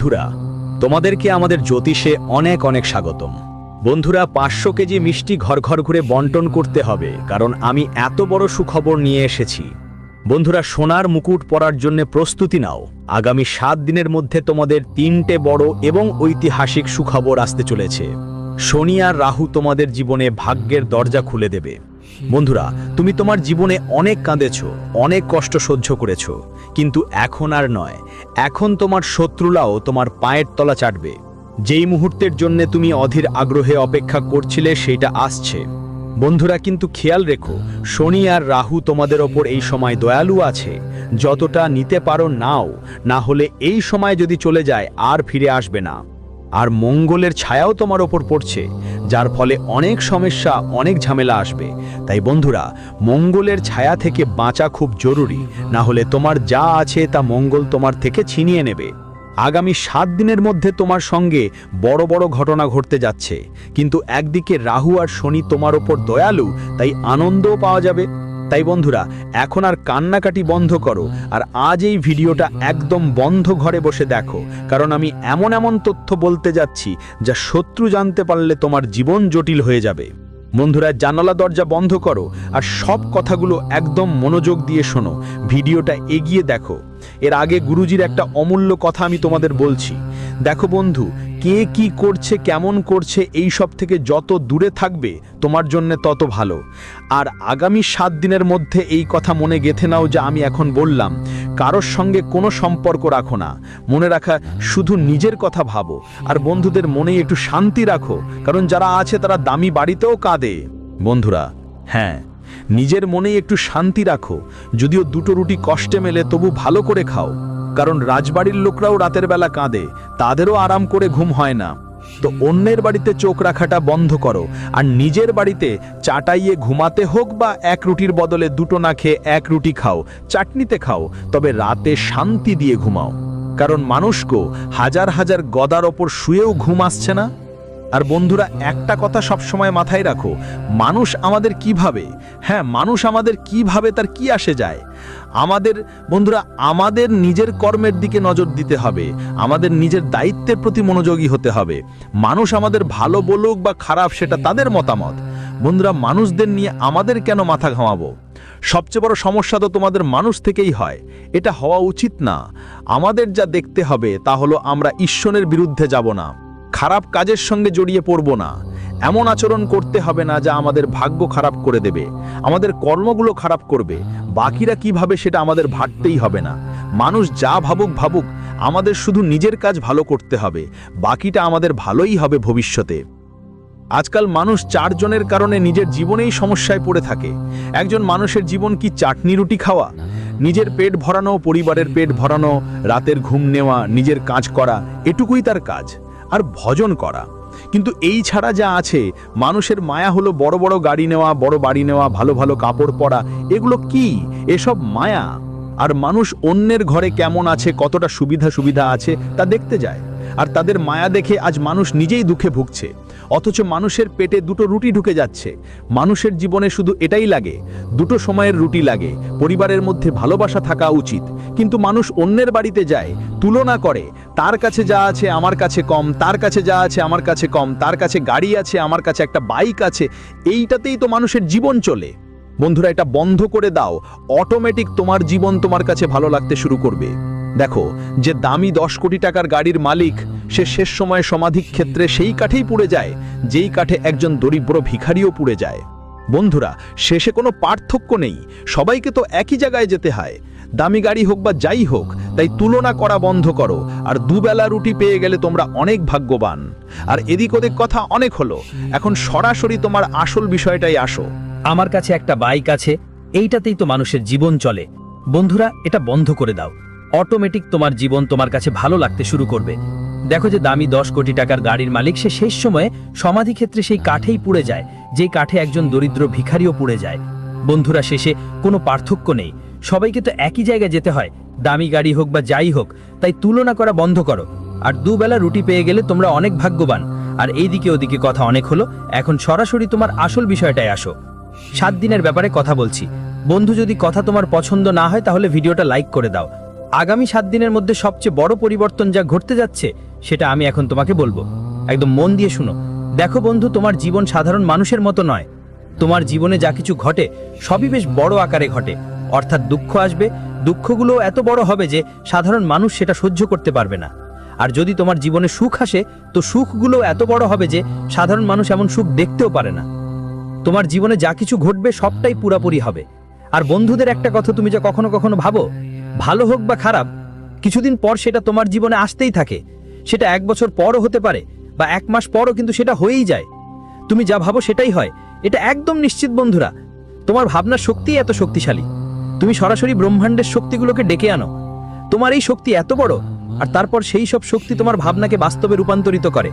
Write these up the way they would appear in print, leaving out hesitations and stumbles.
বন্ধুরা, তোমাদেরকে আমাদের জ্যোতিষে অনেক অনেক স্বাগতম। বন্ধুরা, 500 কেজি মিষ্টি ঘর ঘর ঘুরে বন্টন করতে হবে, কারণ আমি এত বড় সুখবর নিয়ে এসেছি। বন্ধুরা, সোনার মুকুট পরার জন্য প্রস্তুতি নাও। আগামী 7 দিনের মধ্যে তোমাদের 3টে বড় এবং ঐতিহাসিক সুখবর আসতে চলেছে। শনি আর রাহু তোমাদের জীবনে ভাগ্যের দরজা খুলে দেবে। বন্ধুরা, তুমি তোমার জীবনে অনেক কাঁদেছো, অনেক কষ্ট সহ্য করেছো, কিন্তু এখন আর নয়। এখন তোমার শত্রুরাও তোমার পায়ের তলা চাটবে। যেই মুহূর্তের জন্য তুমি অধীর আগ্রহে অপেক্ষা করছিলে সেটা আসছে। বন্ধুরা, কিন্তু খেয়াল রেখো, শনি আর রাহু তোমাদের ওপর এই সময় দয়ালু আছে। যতটা নিতে পারো নাও, না হলে এই সময় যদি চলে যায় আর ফিরে আসবে না। আর মঙ্গলের ছায়াও তোমার ওপর পড়ছে, যার ফলে অনেক সমস্যা, অনেক ঝামেলা আসবে। তাই বন্ধুরা, মঙ্গলের ছায়া থেকে বাঁচা খুব জরুরি, না হলে তোমার যা আছে তা মঙ্গল তোমার থেকে ছিনিয়ে নেবে। আগামী 7 দিনের মধ্যে তোমার সঙ্গে বড় বড় ঘটনা ঘটতে যাচ্ছে, কিন্তু একদিকে রাহু আর শনি তোমার ওপর দয়ালু, তাই আনন্দও পাওয়া যাবে। তাই বন্ধুরা, এখন আর কান্নাকাটি বন্ধ করো, আর আজ এই ভিডিওটা একদম বন্ধ ঘরে বসে দেখো, কারণ আমি এমন এমন তথ্য বলতে যাচ্ছি যা শত্রু জানতে পারলে তোমার জীবন জটিল হয়ে যাবে। বন্ধুরা, জানালা দরজা বন্ধ করো আর সব কথাগুলো একদম মনোযোগ দিয়ে শোনো। ভিডিওটা এগিয়ে দেখো। এর আগে গুরুজির একটা অমূল্য কথা আমি তোমাদের বলছি। দেখো বন্ধু, কে কি করছে, কেমন করছে, এই সব থেকে যত দূরে থাকবে তোমার জন্য তত ভালো। আর আগামী 7 দিনের মধ্যে এই কথা মনে গেঁথে নাও, যা আমি এখন বললাম। কারোর সঙ্গে কোনো সম্পর্ক রাখো না। মনে রাখা, শুধু নিজের কথা ভাবো, আর বন্ধুদের মনে একটু শান্তি রাখো, কারণ যারা আছে তারা দামি বাড়িতেও কাঁদে। বন্ধুরা, হ্যাঁ, নিজের মনে একটু শান্তি রাখো। যদিও 2টো রুটি কষ্টে মেলে, তবু ভালো করে খাও, কারণ রাজবাড়ির লোকরাও রাতের বেলা কাঁদে, তাদেরও আরাম করে ঘুম হয় না। তো অন্যের বাড়িতে চোখ রাখাটা বন্ধ করো, আর নিজের বাড়িতে চাটাইয়ে ঘুমাতে হোক বা 1 রুটির বদলে 2টো না খেয়ে 1 রুটি খাও, চাটনিতে খাও, তবে রাতে শান্তি দিয়ে ঘুমাও। কারণ মানুষকে হাজার হাজার গদার ওপর শুয়েও ঘুম আসছে না। আর বন্ধুরা, একটা কথা সবসময় মাথায় রাখো, মানুষ আমাদের কিভাবে, হ্যাঁ, মানুষ আমাদের কিভাবে তার কি আসে যায়। বন্ধুরা, আমাদের নিজের কর্মের দিকে নজর দিতে হবে, আমাদের নিজের দায়িত্বের প্রতি মনোযোগী হতে হবে। মানুষ আমাদের ভালো বলুক বা খারাপ, সেটা তাদের মতামত। বন্ধুরা, মানুষদের নিয়ে আমাদের কেন মাথা ঘামাবো? সবচেয়ে বড় সমস্যা তো তোমাদের মানুষ থেকেই হয়। এটা হওয়া উচিত না। আমাদের যা দেখতে হবে তা হলো, আমরা ঈশ্বরের বিরুদ্ধে যাব না, খারাপ কাজের সঙ্গে জড়িয়ে পড়ব না, এমন আচরণ করতে হবে না যা আমাদের ভাগ্য খারাপ করে দেবে, আমাদের কর্মগুলো খারাপ করবে। বাকিরা কি ভাবে সেটা আমাদের ভাবতেই হবে না। মানুষ যা ভাবুক ভাবুক, আমাদের শুধু নিজের কাজ ভালো করতে হবে, বাকিটা আমাদের ভালোই হবে ভবিষ্যতে। আজকাল মানুষ 4 জনের কারণে নিজের জীবনেই সমস্যায় পড়ে থাকে। একজন মানুষের জীবন কি চাটনি রুটি খাওয়া? নিজের পেট ভরানো, পরিবারের পেট ভরানো, রাতের ঘুম নেওয়া, নিজের কাজ করা, এটুকুই তার কাজ, আর ভজন করা। কিন্তু এই ছাড়া যা আছে, মানুষের মায়া হলো বড় বড় গাড়ি নেওয়া, বড় বাড়ি নেওয়া, ভালো ভালো কাপড় পরা। এগুলো কি? এসব মায়া। আর মানুষ অন্যের ঘরে কেমন আছে, কতটা সুবিধা আছে তা দেখতে যায়, আর তাদের মায়া দেখে আজ মানুষ নিজেই দুঃখে ভুগছে। অথচ মানুষের পেটে 2টো রুটি ঢুকে যাচ্ছে। মানুষের জীবনে শুধু এটাই লাগে, 2টো সময়ের রুটি লাগে, পরিবারের মধ্যে ভালোবাসা থাকা উচিত। কিন্তু মানুষ অন্যের বাড়িতে যায়, তুলনা করে, তার কাছে যা আছে আমার কাছে কম, তার কাছে যা আছে আমার কাছে কম, তার কাছে গাড়ি আছে, আমার কাছে একটা বাইক আছে। এইটাতেই তো মানুষের জীবন চলে। বন্ধুরা, এটা বন্ধ করে দাও, অটোমেটিক তোমার জীবন তোমার কাছে ভালো লাগতে শুরু করবে। দেখো, যে দামি 10 কোটি টাকার গাড়ির মালিক, সে শেষ সময়ে সমাধি ক্ষেত্রে সেই কাঠেই পুড়ে যায়, যেই কাঠে একজন দরিদ্র ভিখারিও পুড়ে যায়। বন্ধুরা, শেষে কোনো পার্থক্য নেই, সবাইকে তো একই জায়গায় যেতে হয়, দামি গাড়ি হোক বা যাই হোক। তাই তুলনা করা বন্ধ করো, আর 2 বেলা রুটি পেয়ে গেলে তোমরা অনেক ভাগ্যবান। আর এদিক ওদিক কথা অনেক হলো, এখন সরাসরি তোমার আসল বিষয়টাই আসো। আমার কাছে একটা বাইক আছে, এইটাতেই তো মানুষের জীবন চলে। বন্ধুরা, এটা বন্ধ করে দাও, অটোমেটিক তোমার জীবন তোমার কাছে ভালো লাগতে শুরু করবে। দেখো, যে দামি 10 কোটি টাকার গাড়ির মালিক, সে শেষ সময়ে সমাধি ক্ষেত্রে সেই কাঠেই পুড়ে যায়, যেই কাঠে একজন দরিদ্র ভিখারিও পুড়ে যায়। বন্ধুরা, শেষে কোনো পার্থক্য নেই, সবাইকে তো একই জায়গায় যেতে হয়, দামি গাড়ি হোক বা যাই হোক। তাই তুলনা করা বন্ধ করো, আর 2 বেলা রুটি পেয়ে গেলে তোমরা অনেক ভাগ্যবান। আর এইদিকে ওদিকে কথা অনেক হলো, এখন সরাসরি তোমার আসল বিষয়টাই আসো। 7 দিনের ব্যাপারে কথা বলছি। বন্ধু, যদি কথা তোমার পছন্দ না হয় তাহলে ভিডিওটা লাইক করে দাও, আগামী 7 দিনের মধ্যে সবচেয়ে বড় পরিবর্তন যা ঘটতে যাচ্ছে সেটা আমি এখন তোমাকে বলবো। একদম মন দিয়ে শুনো। দেখো বন্ধু, তোমার জীবন সাধারণ মানুষের মতো নয়। তোমার জীবনে যা কিছু ঘটে সবই বেশ বড় আকারে ঘটে। অর্থাৎ দুঃখ আসবে, দুঃখগুলো এত বড় হবে যে সাধারণ মানুষ সেটা সহ্য করতে পারবে না। আর যদি তোমার জীবনে সুখ আসে, তো সুখগুলো এত বড় হবে যে সাধারণ মানুষ এমন সুখ দেখতেও পারে না। তোমার জীবনে যা কিছু ঘটবে সবটাই পুরাপুরি হবে। আর বন্ধুদের একটা কথা তুমি যা কখনো কখনো ভাবো, ভালো হোক বা খারাপ, কিছুদিন পর সেটা তোমার জীবনে আসতেই থাকে। সেটা 1 বছর পরও হতে পারে বা 1 মাস পরও, কিন্তু সেটা হয়েই যায়। তুমি যা ভাবো সেটাই হয়, এটা একদম নিশ্চিত বন্ধুরা। তোমার ভাবনার শক্তিই এত শক্তিশালী। তুমি সরাসরি ব্রহ্মাণ্ডের শক্তিগুলোকে ডেকে আনো। তোমার এই শক্তি এত বড়, আর তারপর সেই সব শক্তি তোমার ভাবনাকে বাস্তবে রূপান্তরিত করে,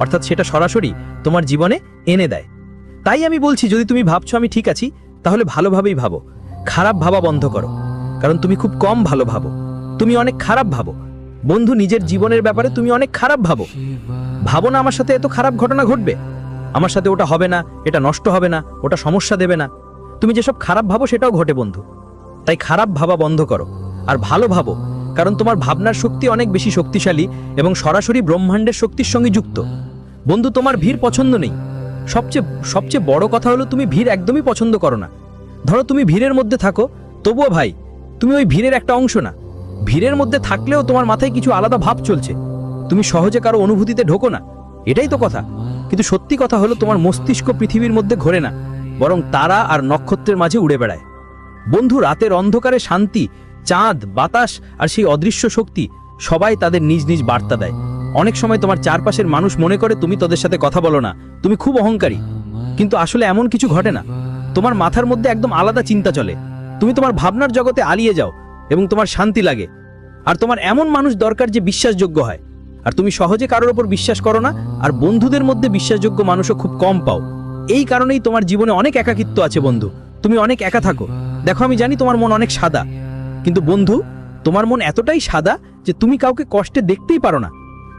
অর্থাৎ সেটা সরাসরি তোমার জীবনে এনে দেয়। তাই আমি বলছি, যদি তুমি ভাবছো আমি ঠিক আছি, তাহলে ভালোভাবেই ভাবো। খারাপ ভাবা বন্ধ করো, কারণ তুমি খুব কম ভালো ভাবো। তুমি অনেক খারাপ ভাবো বন্ধু। নিজের জীবনের ব্যাপারে তুমি অনেক খারাপ ভাবো। ভাবো না আমার সাথে এত খারাপ ঘটনা ঘটবে, আমার সাথে ওটা হবে না, এটা নষ্ট হবে না, ওটা সমস্যা দেবে না। তুমি যেসব খারাপ ভাবো সেটাও ঘটে বন্ধু। তাই খারাপ ভাবা বন্ধ করো আর ভালো ভাবো, কারণ তোমার ভাবনার শক্তি অনেক বেশি শক্তিশালী এবং সরাসরি ব্রহ্মাণ্ডের শক্তির সঙ্গে যুক্ত। বন্ধু, তোমার ভিড় পছন্দ নেই। সবচেয়ে বড় কথা হলো তুমি ভিড় একদমই পছন্দ করো না। ধরো তুমি ভিড়ের মধ্যে থাকো, তবুও ভাই তুমি ওই ভিড়ের একটা অংশ না। ভিড়ের মধ্যে থাকলেও তোমার মাথায় কিছু আলাদা ভাব চলছে। তুমি সহজে কারো অনুভূতিতে ঢোকো না, এটাই তো কথা। কিন্তু সত্যি কথা হলো তোমার মস্তিষ্ক পৃথিবীর মধ্যে ঘোরে না, বরং তারা আর নক্ষত্রের মাঝে উড়ে বেড়ায়। বন্ধু, রাতের অন্ধকারে শান্তি, চাঁদ, বাতাস আর সেই অদৃশ্য শক্তি সবাই তাদের নিজ নিজ বার্তা দেয়। অনেক সময় তোমার চারপাশের মানুষ মনে করে তুমি তাদের সাথে কথা বলো না, তুমি খুব অহংকারী। কিন্তু আসলে এমন কিছু ঘটে না। তোমার মাথার মধ্যে একদম আলাদা চিন্তা চলে। তুমি তোমার ভাবনার জগতে আলিয়ে যাও এবং তোমার শান্তি লাগে। আর তোমার এমন মানুষ দরকার যে বিশ্বাসযোগ্য হয়। আর তুমি সহজে কারোর ওপর বিশ্বাস করো না, আর বন্ধুদের মধ্যে বিশ্বাসযোগ্য মানুষও খুব কম পাও। এই কারণেই তোমার জীবনে অনেক একাকিত্ব আছে বন্ধু। তুমি অনেক একা থাকো। দেখো, আমি জানি তোমার মন অনেক সাদা, কিন্তু বন্ধু, তোমার মন এতটাই সাদা যে তুমি কাউকে কষ্টে দেখতেই পারো না।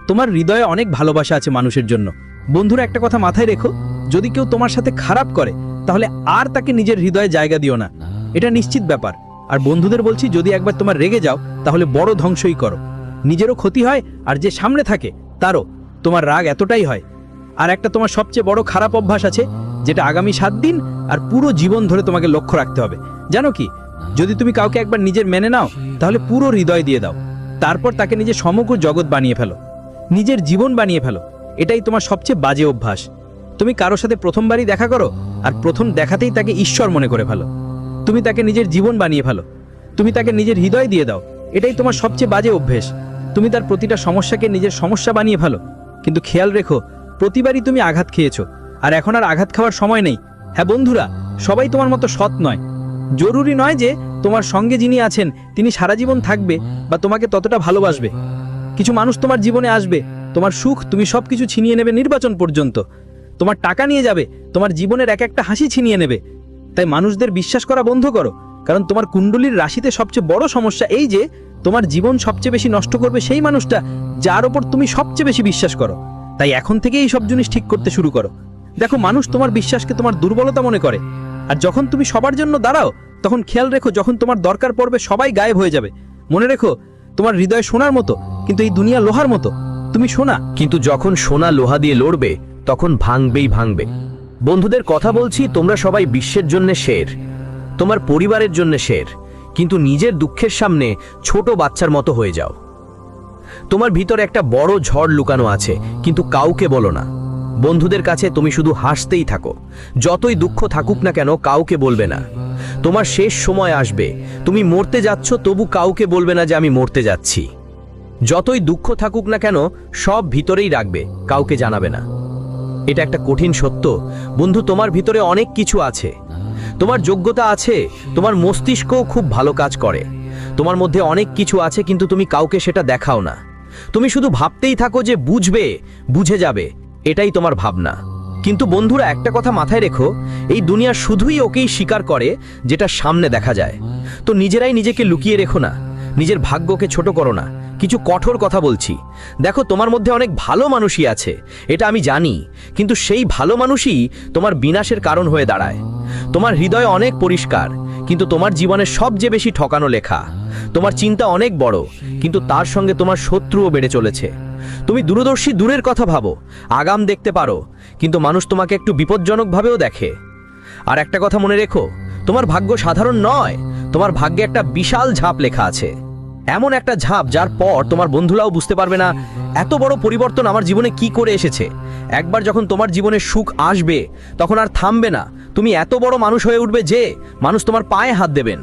তোমার হৃদয়ে অনেক ভালোবাসা আছে মানুষের জন্য। বন্ধুরা, একটা কথা মাথায় রেখো, যদি কেউ তোমার সাথে খারাপ করে, তাহলে আর তাকে নিজের হৃদয়ে জায়গা দিও না। এটা নিশ্চিত ব্যাপার। আর বন্ধুদের বলছি, যদি একবার তোমার রেগে যাও, তাহলে বড় ধ্বংসই করো। নিজেরও ক্ষতি হয়, আর যে সামনে থাকে তারও। তোমার রাগ এতটাই হয়। আর একটা তোমার সবচেয়ে বড় খারাপ অভ্যাস আছে, যেটা আগামী 7 দিন আর পুরো জীবন ধরে তোমাকে লক্ষ্য রাখতে হবে। জানো কি? যদি তুমি কাউকে একবার নিজের মেনে নাও, তাহলে পুরো হৃদয় দিয়ে দাও। তারপর তাকে নিজের সমগ্র জগৎ বানিয়ে ফেলো, নিজের জীবন বানিয়ে ফেলো। এটাই তোমার সবচেয়ে বাজে অভ্যাস। তুমি কারোর সাথে প্রথমবারই দেখা করো, আর প্রথম দেখাতেই তাকে ঈশ্বর মনে করে ফেলো। তুমি তাকে নিজের জীবন বানিয়ে ফেলো, তুমি তাকে নিজের হৃদয় দিয়ে দাও। এটাই তোমার সবচেয়ে বাজে অভ্যেস। তুমি তার প্রতিটা সমস্যাকে নিজের সমস্যা বানিয়ে ফেলো। কিন্তু খেয়াল রেখো, প্রতিবারই তুমি আঘাত খেয়েছো, আর এখন আর আঘাত খাওয়ার সময় নেই। হ্যাঁ বন্ধুরা, সবাই তোমার মতো সৎ নয়। জরুরি নয় যে তোমার সঙ্গে যিনি আছেন তিনি সারা জীবন থাকবে বা তোমাকে ততটা ভালোবাসবে। কিছু মানুষ তোমার জীবনে আসবে, তোমার সুখ তুমি সবকিছু ছিনিয়ে নেবে, নির্বাচন পর্যন্ত। তোমার টাকা নিয়ে যাবে, তোমার জীবনের এক একটা হাসি ছিনিয়ে নেবে। তাই মানুষদের বিশ্বাস করা বন্ধ করো, কারণ তোমার কুণ্ডলীর রাশিতে সবচেয়ে বড় সমস্যা এই যে তোমার জীবন সবচেয়ে বেশি নষ্ট করবে সেই মানুষটা যার ওপর তুমি সবচেয়ে বেশি বিশ্বাস করো। তাই এখন থেকে এই সব জিনিস ঠিক করতে শুরু করো। দেখো, মানুষ তোমার বিশ্বাসকে তোমার দুর্বলতা মনে করে, আর যখন তুমি সবার জন্য দাঁড়াও, তখন খেয়াল রেখো, যখন তোমার দরকার পড়বে সবাই গায়েব হয়ে যাবে। মনে রেখো, তোমার হৃদয় সোনার মতো, কিন্তু এই দুনিয়া লোহার মতো। তুমি সোনা, কিন্তু যখন সোনা লোহা দিয়ে লড়বে, তখন ভাঙবেই ভাঙবে। বন্ধুদের কথা বলছি, তোমরা সবাই বিশ্বের জন্য শের, তোমার পরিবারের জন্য শের, কিন্তু নিজের দুঃখের সামনে ছোট বাচ্চার মতো হয়ে যাও। তোমার ভিতরে একটা বড় ঝড় লুকানো আছে, কিন্তু কাউকে বলো না। বন্ধুদের কাছে তুমি শুধু হাসতেই থাকো। যতই দুঃখ থাকুক না কেন, কাউকে বলবে না। তোমার শেষ সময় আসবে, তুমি মরতে যাচ্ছ, তবু কাউকে বলবে না যে আমি মরতে যাচ্ছি। যতই দুঃখ থাকুক না কেন, সব ভিতরেই রাখবে, কাউকে জানাবে না। এটা একটা কঠিন সত্য বন্ধু। তোমার ভিতরে অনেক কিছু আছে, তোমার যোগ্যতা আছে, তোমার মস্তিষ্কও খুব ভালো কাজ করে। তোমার মধ্যে অনেক কিছু আছে, কিন্তু তুমি কাউকে সেটা দেখাও না। তুমি শুধু ভাবতেই থাকো যে বুঝবে, বুঝে যাবে, এটাই তোমার ভাবনা। কিন্তু বন্ধুরা, একটা কথা মাথায় রেখো, এই দুনিয়া শুধুই ওকেই স্বীকার করে যেটা সামনে দেখা যায়। তো নিজেরাই নিজেকে লুকিয়ে রেখো না, নিজের ভাগ্যকে ছোট করো না। কিছু কঠোর কথা বলছি। দেখো, তোমার মধ্যে অনেক ভালো মানুষই আছে, এটা আমি জানি, কিন্তু সেই ভালো মানুষই তোমার বিনাশের কারণ হয়ে দাঁড়ায়। তোমার হৃদয় অনেক পরিষ্কার, কিন্তু তোমার জীবনে সবচেয়ে বেশি ঠকানো লেখা। তোমার চিন্তা অনেক বড়, কিন্তু তার সঙ্গে তোমার শত্রুও বেড়ে চলেছে। তুমি দূরদর্শী দূরের কথা ভাবো, আগাম দেখতে পারো, কিন্তু মানুষ তোমাকে একটু বিপজ্জনকভাবেও দেখে। আর একটা কথা মনে রেখো, তোমার ভাগ্য সাধারণ নয়, তোমার ভাগ্যে একটা বিশাল ঝাঁপ লেখা আছে। এমন একটা ঝাঁপ যার পর তোমার বন্ধুরাও বুঝতে পারবে না এত বড় পরিবর্তন আমার জীবনে কি করে এসেছে। একবার যখন তোমার জীবনে সুখ আসবে, তখন আর থামবে না। তুমি এত বড় মানুষ হয়ে উঠবে যে মানুষ তোমার পায়ে হাত দেবেন।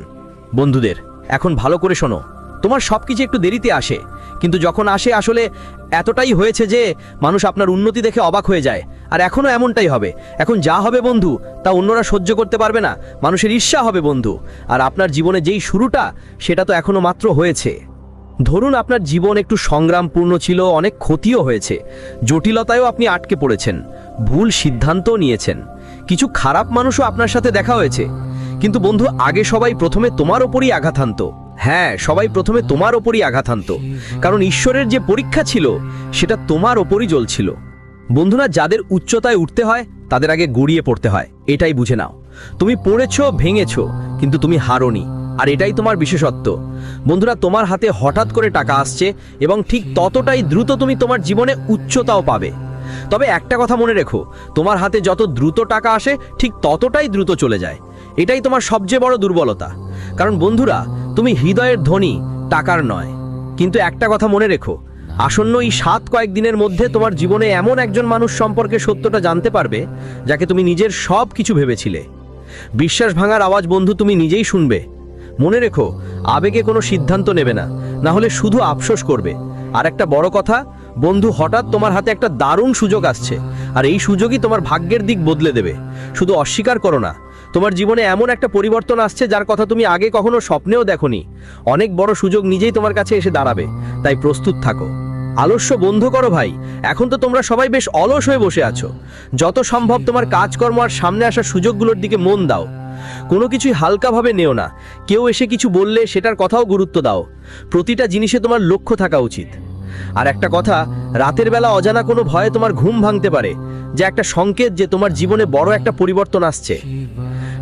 বন্ধুদের, এখন ভালো করে শোনো, তোমার সবকিছু একটু দেরিতে আসে, কিন্তু যখন আসে আসলে এতটাই হয়েছে যে মানুষ আপনার উন্নতি দেখে অবাক হয়ে যায়। আর এখনো এমনটাই হবে। এখন যা হবে বন্ধু, তা অন্যরা সহ্য করতে পারবে না, মানুষের ঈর্ষা হবে বন্ধু। আর আপনার জীবনে যেই শুরুটা, সেটা তো এখনো মাত্র হয়েছে। ধরুন আপনার জীবন একটু সংগ্রামপূর্ণ ছিল, অনেক ক্ষতিও হয়েছে, জটিলতায়ও আপনি আটকে পড়েছেন, ভুল সিদ্ধান্তও নিয়েছেন, কিছু খারাপ মানুষও আপনার সাথে দেখা হয়েছে। কিন্তু বন্ধু, আগে সবাই প্রথমে তোমার ওপরই আঘাত হানত। হ্যাঁ, সবাই প্রথমে তোমার ওপরই আঘাত হানত, কারণ ঈশ্বরের যে পরীক্ষা ছিল সেটা তোমার ওপরই জ্বলছিল। বন্ধুরা, যাদের উচ্চতায় উঠতে হয় তাদের আগে গড়িয়ে পড়তে হয়, এটাই বুঝে নাও। তুমি পড়েছো, ভেঙেছো, কিন্তু তুমি হারোনি, আর এটাই তোমার বিশেষত্ব। বন্ধুরা, তোমার হাতে হঠাৎ করে টাকা আসছে এবং ঠিক ততটাই দ্রুত তুমি তোমার জীবনে উচ্চতাও পাবে। তবে একটা কথা মনে রেখো, তোমার হাতে যত দ্রুত টাকা আসে ঠিক ততটাই দ্রুত চলে যায়। এটাই তোমার সবচেয়ে বড় দুর্বলতা। কারণ বন্ধুরা, তুমি হৃদয়ের ধনী, টাকার নয়। কিন্তু একটা কথা মনে রেখো, আসন্ন এই 7 কয়েকদিনের মধ্যে তোমার জীবনে এমন একজন মানুষ সম্পর্কে সত্যটা জানতে পারবে যাকে তুমি নিজের সব কিছু ভেবেছিলে। বিশ্বাস ভাঙার আওয়াজ বন্ধু তুমি নিজেই শুনবে। মনে রেখো, আবেগে কোনো সিদ্ধান্ত নেবে না, না হলে শুধু আফসোস করবে। আর একটা বড় কথা বন্ধু, হঠাৎ তোমার হাতে একটা দারুণ সুযোগ আসছে, আর এই সুযোগই তোমার ভাগ্যের দিক বদলে দেবে। শুধু অস্বীকার করো না, তোমার জীবনে এমন একটা পরিবর্তন আসছে যার কথা তুমি আগে কখনো স্বপ্নেও দেখোনি। অনেক বড় সুযোগ নিজেই তোমার কাছে এসে দাঁড়াবে, তাই প্রস্তুত থাকো। আলস্য বন্ধ করো ভাই, এখন তো তোমরা সবাই বেশ অলস হয়ে বসে আছো। যত সম্ভব তোমার কাজকর্ম আর সামনে আসা সুযোগগুলোর দিকে মন দাও। কোনো কিছুই হালকাভাবে নেও না। কেউ এসে কিছু বললে সেটার কথাও গুরুত্ব দাও। প্রতিটা জিনিসে তোমার লক্ষ্য থাকা উচিত। আর একটা কথা, রাতের বেলা অজানা কোনো ভয়ে তোমার ঘুম ভাঙতে পারে, যা একটা সংকেত যে তোমার জীবনে বড় একটা পরিবর্তন আসছে।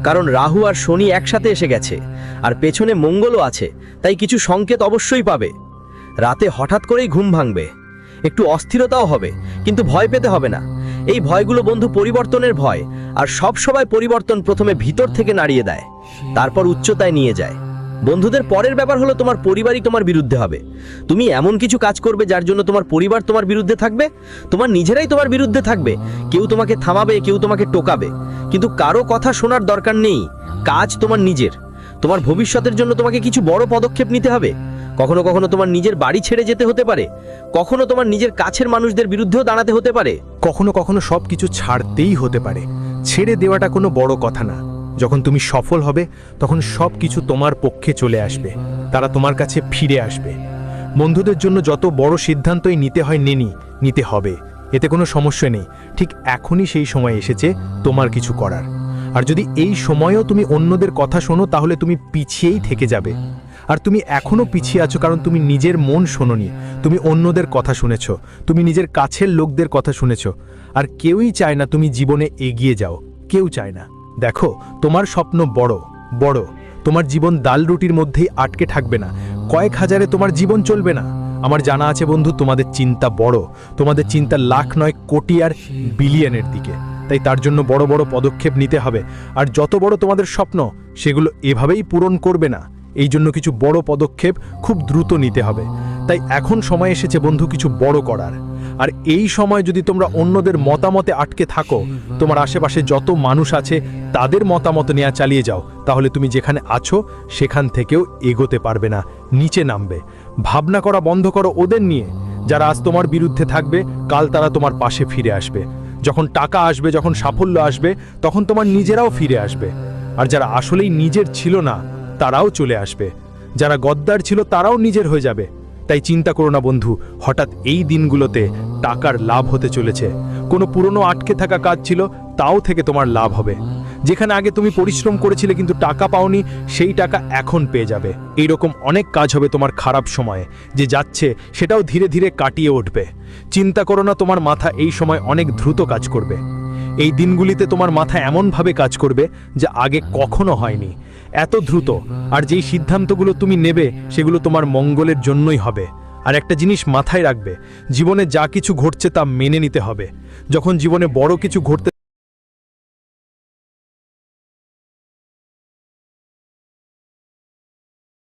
কারণ রাহু আর শনি একসাথে এসে গেছে, আর পেছনে মঙ্গলও আছে, তাই কিছু সংকেত অবশ্যই পাবে। রাতে হঠাৎ করেই ঘুম ভাঙবে, একটু অস্থিরতাও হবে, কিন্তু ভয় পেতে হবে না। এই ভয়গুলো বন্ধু পরিবর্তনের ভয়, আর সব সময় পরিবর্তন প্রথমে ভিতর থেকে নাড়িয়ে দেয়, তারপর উচ্চতায় নিয়ে যায়। বন্ধুদের, পরের ব্যাপার হলো তোমার পরিবারই তোমার বিরুদ্ধে হবে। তুমি এমন কিছু কাজ করবে যার জন্য তোমার পরিবার তোমার বিরুদ্ধে থাকবে, তোমার নিজেরাই তোমার বিরুদ্ধে থাকবে। কেউ তোমাকে থামাবে, কেউ তোমাকে টোকাবে, কিন্তু কারো কথা শোনার দরকার নেই। কাজ তোমার নিজের। তোমার ভবিষ্যতের জন্য তোমাকে কিছু বড় পদক্ষেপ নিতে হবে। কখনো কখনো তোমার নিজের বাড়ি ছেড়ে যেতে হতে পারে, কখনো তোমার নিজের কাছের মানুষদের বিরুদ্ধেও দাঁড়াতে হতে পারে। কখনো কখনো সব কিছু ছাড়তেই হতে পারে। ছেড়ে দেওয়াটা কোনো বড় কথা না। যখন তুমি সফল হবে, তখন সব কিছু তোমার পক্ষে চলে আসবে, তারা তোমার কাছে ফিরে আসবে। বন্ধুদের জন্য যত বড় সিদ্ধান্তই নিতে হয় নিতে হবে, এতে কোনো সমস্যা নেই। ঠিক এখনই সেই সময় এসেছে তোমার কিছু করার। আর যদি এই সময়েও তুমি অন্যদের কথা শোনো, তাহলে তুমি পিছিয়েই থেকে যাবে। আর তুমি এখনো পিছিয়ে আছো কারণ তুমি নিজের মন শোনোনি, তুমি অন্যদের কথা শুনেছো, তুমি নিজের কাছের লোকদের কথা শুনেছো। আর কেউই চায় না তুমি জীবনে এগিয়ে যাও, কেউ চায় না। দেখো, তোমার স্বপ্ন বড় বড়, তোমার জীবন ডাল রুটির মধ্যেই আটকে থাকবে না, কয়েক হাজারে তোমার জীবন চলবে না। আমার জানা আছে বন্ধু, তোমাদের চিন্তা বড়, তোমাদের চিন্তা লাখ নয় কোটি আর বিলিয়নের দিকে। তাই তার জন্য বড় বড় পদক্ষেপ নিতে হবে। আর যত বড় তোমাদের স্বপ্ন, সেগুলো এভাবেই পূরণ করবে না। এই জন্য কিছু বড় পদক্ষেপ খুব দ্রুত নিতে হবে। তাই এখন সময় এসেছে বন্ধু কিছু বড় করার। আর এই সময় যদি তোমরা অন্যদের মতামতে আটকে থাকো, তোমার আশেপাশে যত মানুষ আছে তাদের মতামত নেওয়া চালিয়ে যাও, তাহলে তুমি যেখানে আছো সেখান থেকেও এগোতে পারবে না, নিচে নামবে। ভাবনা করা বন্ধ করো ওদের নিয়ে, যারা আজ তোমার বিরুদ্ধে থাকবে, কাল তারা তোমার পাশে ফিরে আসবে। যখন টাকা আসবে, যখন সাফল্য আসবে, তখন তোমার নিজেরাও ফিরে আসবে। আর যারা আসলেই নিজের ছিল না, তারাও চলে আসবে। যারা গদ্দার ছিল, তারাও নিজের হয়ে যাবে। তাই চিন্তা করো না বন্ধু, হঠাৎ এই দিনগুলোতে টাকার লাভ হতে চলেছে। কোনো পুরনো আটকে থাকা কাজ ছিল, তাও থেকে তোমার লাভ হবে। যেখানে আগে তুমি পরিশ্রম করেছিলে কিন্তু টাকা পাওনি, সেই টাকা এখন পেয়ে যাবে। এইরকম অনেক কাজ হবে তোমার খারাপ সময়ে, যে যাচ্ছে সেটাও ধীরে ধীরে কাটিয়ে উঠবে। চিন্তা করো না, তোমার মাথা এই সময় অনেক দ্রুত কাজ করবে। এই দিনগুলিতে তোমার মাথা এমনভাবে কাজ করবে যা আগে কখনো হয়নি, এত দ্রুত। আর যেই সিদ্ধান্তগুলো তুমি নেবে সেগুলো তোমার মঙ্গলের জন্যই হবে। আর একটা জিনিস মাথায় রাখবে, জীবনে যা কিছু ঘটছে তা মেনে নিতে হবে। যখন জীবনে বড় কিছু ঘটতে